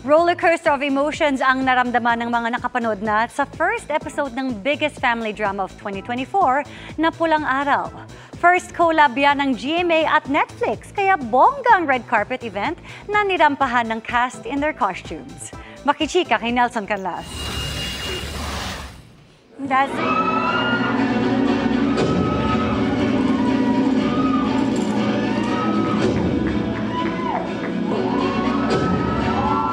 Rollercoaster of emotions ang naramdaman ng mga nakapanood na sa first episode ng biggest family drama of 2024 na Pulang Araw. First collab yan ng GMA at Netflix, kaya bonggang red carpet event na nirampahan ng cast in their costumes. Makichika kay Nelson Canlas. That's it.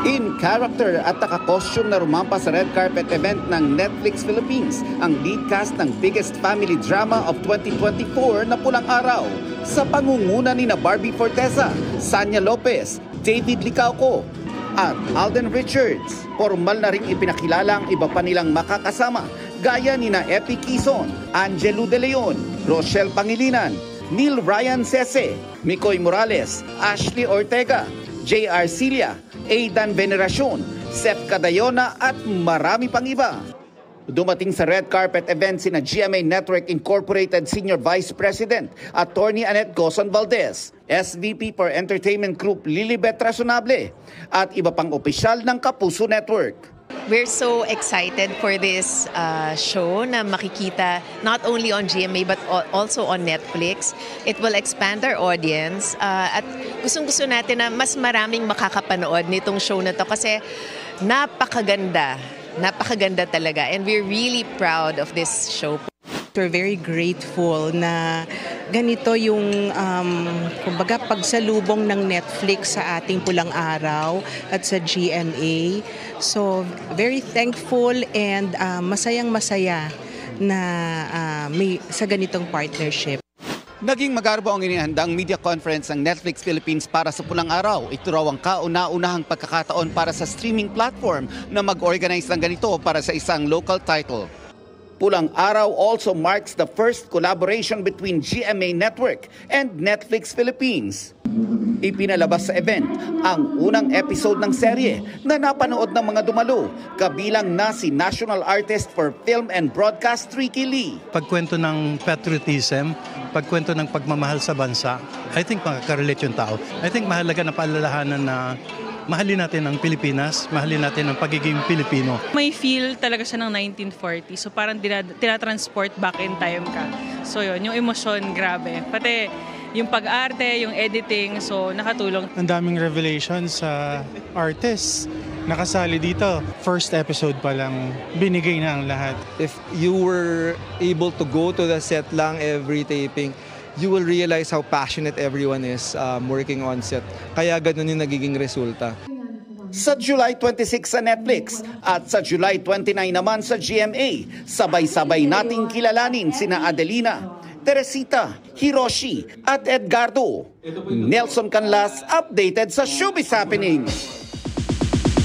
In character at naka-costume na rumampa sa red carpet event ng Netflix Philippines ang lead cast ng biggest family drama of 2024 na Pulang Araw sa pangunguna ni na Barbie Forteza, Sanya Lopez, David Licauco at Alden Richards. Formal na ring ipinakilala ang iba pa nilang makakasama gaya ni na Epi Quizon, Angelo De Leon, Rochelle Pangilinan, Neil Ryan Sese, Mikoy Morales, Ashley Ortega, J.R. Cilia, Aidan Veneracion, Seth Cadayona at marami pang iba. Dumating sa red carpet event sina GMA Network Incorporated Senior Vice President Attorney Annette Gozon Valdez, SVP for Entertainment Group Lilibet Razonable at iba pang opisyal ng Kapuso Network. We're so excited for this show na makikita not only on GMA but also on Netflix. It will expand our audience at gustong-gusto natin na mas maraming makakapanood nitong show na to kasi napakaganda talaga and we're really proud of this show. We're very grateful na ganito yung kumbaga pagsalubong ng Netflix sa ating Pulang Araw at sa GMA. So very thankful and masayang-masaya na may sa ganitong partnership. Naging magarbo ang inihandang media conference ng Netflix Philippines para sa Pulang Araw. Ito raw ang kauna-unahang pagkakataon para sa streaming platform na mag-organize ng ganito para sa isang local title. Pulang Araw also marks the first collaboration between GMA Network and Netflix Philippines. Ipinalabas sa event ang unang episode ng serye na napanood ng mga dumalo, kabilang na si National Artist for Film and Broadcast Ricky Lee. Pagkwento ng patriotism, pagkwento ng pagmamahal sa bansa, I think makaka-relate yung tao. I think mahalaga na paalalahanan na mahalin natin ang Pilipinas, mahalin natin ang pagiging Pilipino. May feel talaga siya ng 1940, so parang tinatransport back in time ka. So yun, yung emosyon, grabe. Pati yung pag-arte, yung editing, so nakatulong. Ang daming revelations sa artists nakasali dito. First episode pa lang, binigay na ang lahat. If you were able to go to the set lang every taping, you will realize how passionate everyone is working on set. Kaya ganun yung nagiging resulta. Sa July 26 sa Netflix at sa July 29 naman sa GMA, sabay-sabay nating kilalanin sina Adelina, Teresita, Hiroshi at Edgardo. Nelson Canlas, updated sa Showbiz Happenings.